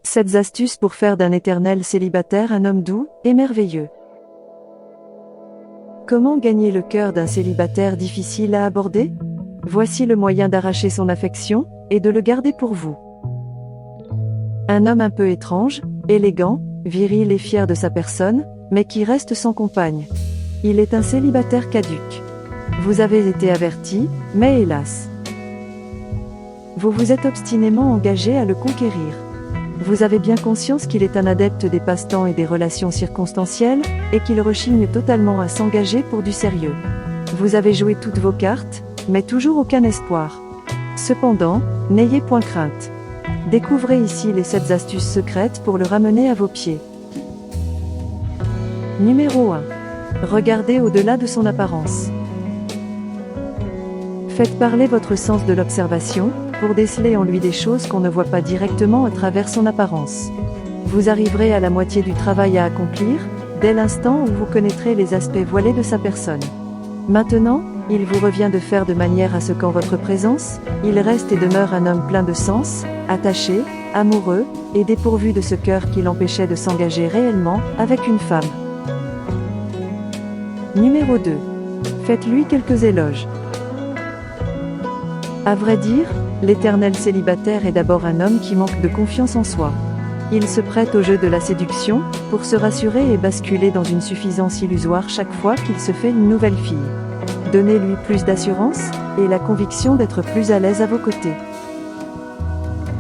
7 astuces pour faire d'un éternel célibataire un homme doux et merveilleux. Comment gagner le cœur d'un célibataire difficile à aborder? Voici le moyen d'arracher son affection et de le garder pour vous. Un homme un peu étrange, élégant, viril et fier de sa personne, mais qui reste sans compagne. Il est un célibataire caduc. Vous avez été averti, mais hélas. Vous vous êtes obstinément engagé à le conquérir. Vous avez bien conscience qu'il est un adepte des passe-temps et des relations circonstancielles, et qu'il rechigne totalement à s'engager pour du sérieux. Vous avez joué toutes vos cartes, mais toujours aucun espoir. Cependant, n'ayez point crainte. Découvrez ici les 7 astuces secrètes pour le ramener à vos pieds. Numéro 1. Regardez au-delà de son apparence. Faites parler votre sens de l'observation, pour déceler en lui des choses qu'on ne voit pas directement à travers son apparence. Vous arriverez à la moitié du travail à accomplir, dès l'instant où vous connaîtrez les aspects voilés de sa personne. Maintenant, il vous revient de faire de manière à ce qu'en votre présence, il reste et demeure un homme plein de sens, attaché, amoureux, et dépourvu de ce cœur qui l'empêchait de s'engager réellement avec une femme. Numéro 2. Faites-lui quelques éloges. À vrai dire, l'éternel célibataire est d'abord un homme qui manque de confiance en soi. Il se prête au jeu de la séduction, pour se rassurer et basculer dans une suffisance illusoire chaque fois qu'il se fait une nouvelle fille. Donnez-lui plus d'assurance, et la conviction d'être plus à l'aise à vos côtés.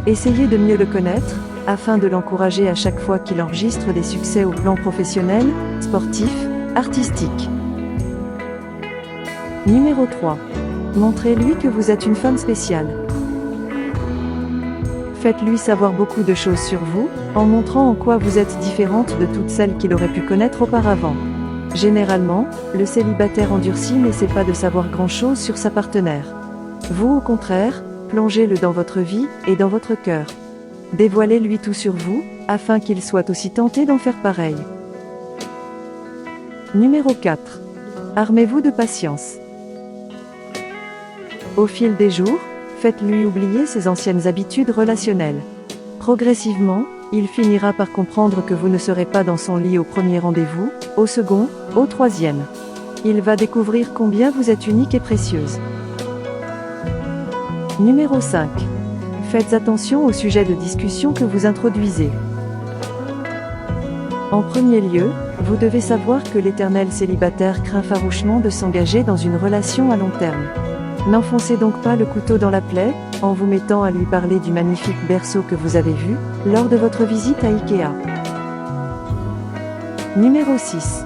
Essayez de mieux le connaître, afin de l'encourager à chaque fois qu'il enregistre des succès au plan professionnel, sportif, artistique. Numéro 3. Montrez-lui que vous êtes une femme spéciale. Faites-lui savoir beaucoup de choses sur vous, en montrant en quoi vous êtes différente de toutes celles qu'il aurait pu connaître auparavant. Généralement, le célibataire endurci n'essaie pas de savoir grand-chose sur sa partenaire. Vous, au contraire, plongez-le dans votre vie et dans votre cœur. Dévoilez-lui tout sur vous, afin qu'il soit aussi tenté d'en faire pareil. Numéro 4. Armez-vous de patience. Au fil des jours, faites-lui oublier ses anciennes habitudes relationnelles. Progressivement, il finira par comprendre que vous ne serez pas dans son lit au premier rendez-vous, au second, au troisième. Il va découvrir combien vous êtes unique et précieuse. Numéro 5. Faites attention au sujet de discussion que vous introduisez. En premier lieu, vous devez savoir que l'éternel célibataire craint farouchement de s'engager dans une relation à long terme. N'enfoncez donc pas le couteau dans la plaie, en vous mettant à lui parler du magnifique berceau que vous avez vu, lors de votre visite à Ikea. Numéro 6.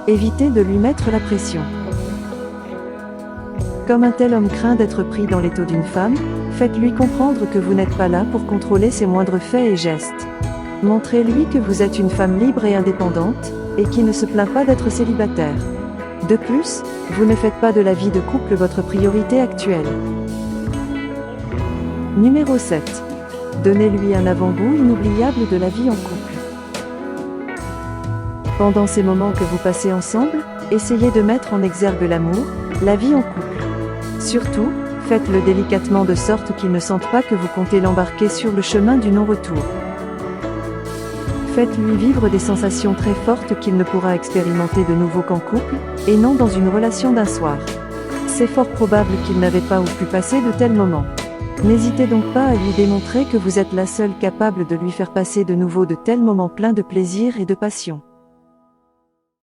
Évitez de lui mettre la pression. Comme un tel homme craint d'être pris dans l'étau d'une femme, faites-lui comprendre que vous n'êtes pas là pour contrôler ses moindres faits et gestes. Montrez-lui que vous êtes une femme libre et indépendante, et qui ne se plaint pas d'être célibataire. De plus, vous ne faites pas de la vie de couple votre priorité actuelle. Numéro 7. Donnez-lui un avant-goût inoubliable de la vie en couple. Pendant ces moments que vous passez ensemble, essayez de mettre en exergue l'amour, la vie en couple. Surtout, faites-le délicatement de sorte qu'il ne sente pas que vous comptez l'embarquer sur le chemin du non-retour. Faites-lui vivre des sensations très fortes qu'il ne pourra expérimenter de nouveau qu'en couple, et non dans une relation d'un soir. C'est fort probable qu'il n'avait pas ou pu passer de tels moments. N'hésitez donc pas à lui démontrer que vous êtes la seule capable de lui faire passer de nouveau de tels moments pleins de plaisir et de passion.